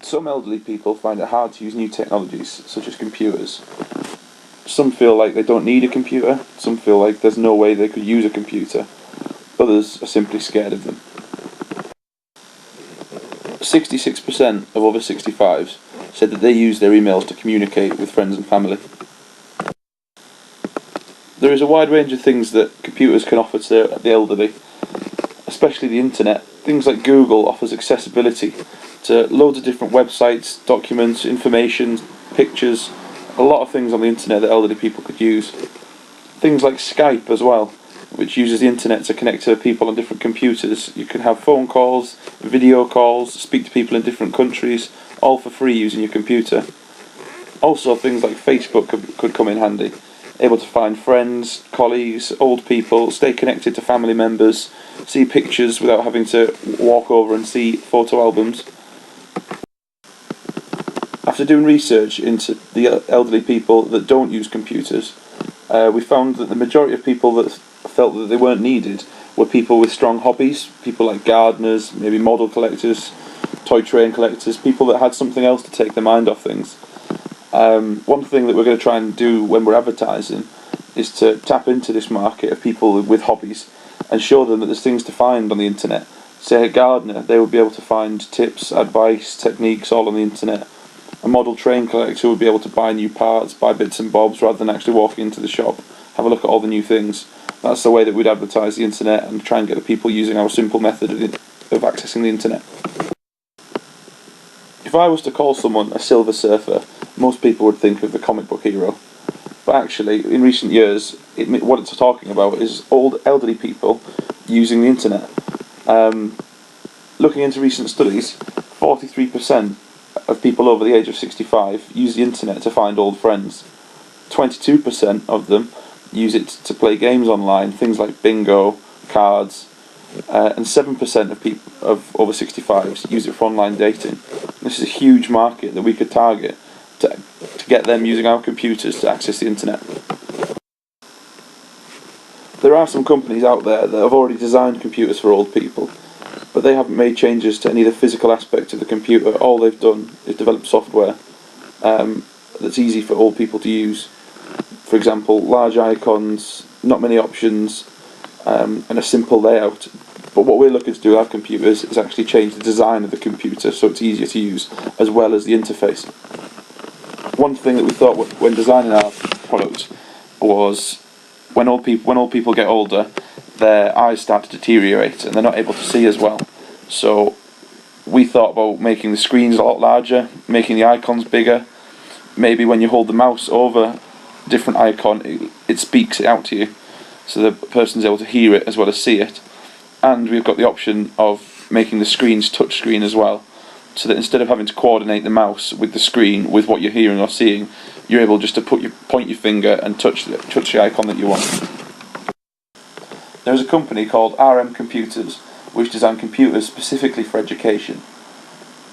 Some elderly people find it hard to use new technologies, such as computers. Some feel like they don't need a computer, some feel like there's no way they could use a computer, others are simply scared of them. 66% of over 65s said that they use their emails to communicate with friends and family. There is a wide range of things that computers can offer to the elderly, especially the internet. Things like Google offers accessibility to loads of different websites, documents, information, pictures, a lot of things on the internet that elderly people could use. Things like Skype as well, which uses the internet to connect to people on different computers. You can have phone calls, video calls, speak to people in different countries, all for free using your computer. Also, things like Facebook could come in handy. Able to find friends, colleagues, old people, stay connected to family members, see pictures without having to walk over and see photo albums. After doing research into the elderly people that don't use computers, we found that the majority of people that felt that they weren't needed were people with strong hobbies, people like gardeners, maybe model collectors, toy train collectors, people that had something else to take their mind off things. One thing that we're going to try and do when we're advertising is to tap into this market of people with hobbies and show them that there's things to find on the internet. Say a gardener, they would be able to find tips, advice, techniques all on the internet. A model train collector would be able to buy new parts, buy bits and bobs rather than actually walking into the shop, have a look at all the new things. That's the way that we'd advertise the internet and try and get the people using our simple method of accessing the internet. If I was to call someone a silver surfer, most people would think of the comic book hero. But actually, in recent years, what it's talking about is old elderly people using the internet. Looking into recent studies, 43% of people over the age of 65 use the internet to find old friends. 22% of them use it to play games online, things like bingo, cards, and 7% of people of over 65s use it for online dating. This is a huge market that we could target to get them using our computers to access the internet. There are some companies out there that have already designed computers for old people, but they haven't made changes to any of the physical aspects of the computer. All they've done is develop software that's easy for old people to use. For example, large icons, not many options, and a simple layout. But what we're looking to do with our computers is actually change the design of the computer so it's easier to use, as well as the interface. One thing that we thought when designing our product was when old people get older, their eyes start to deteriorate and they're not able to see as well. So we thought about making the screens a lot larger, making the icons bigger. Maybe when you hold the mouse over a different icon, it speaks it out to you, so the person's able to hear it as well as see it. And we've got the option of making the screens touchscreen as well, so that instead of having to coordinate the mouse with the screen with what you're hearing or seeing, you're able just to point your finger and touch the icon that you want. There is a company called RM Computers which design computers specifically for education.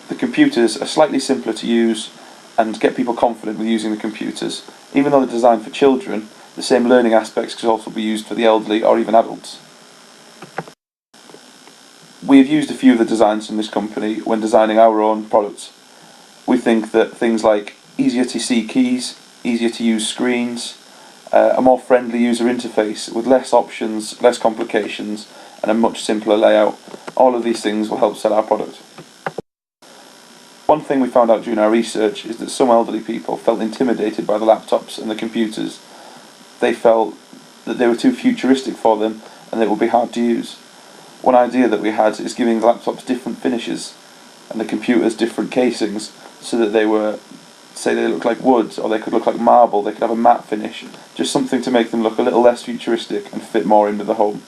The computers are slightly simpler to use and get people confident with using the computers. Even though they're designed for children, the same learning aspects could also be used for the elderly or even adults. We have used a few of the designs from this company when designing our own products. We think that things like easier to see keys, easier to use screens, a more friendly user interface with less options, less complications, and a much simpler layout, all of these things will help sell our product. One thing we found out during our research is that some elderly people felt intimidated by the laptops and the computers. They felt that they were too futuristic for them and that it would be hard to use. One idea that we had is giving the laptops different finishes and the computers different casings, so that they look like wood, or they could look like marble, they could have a matte finish, just something to make them look a little less futuristic and fit more into the home.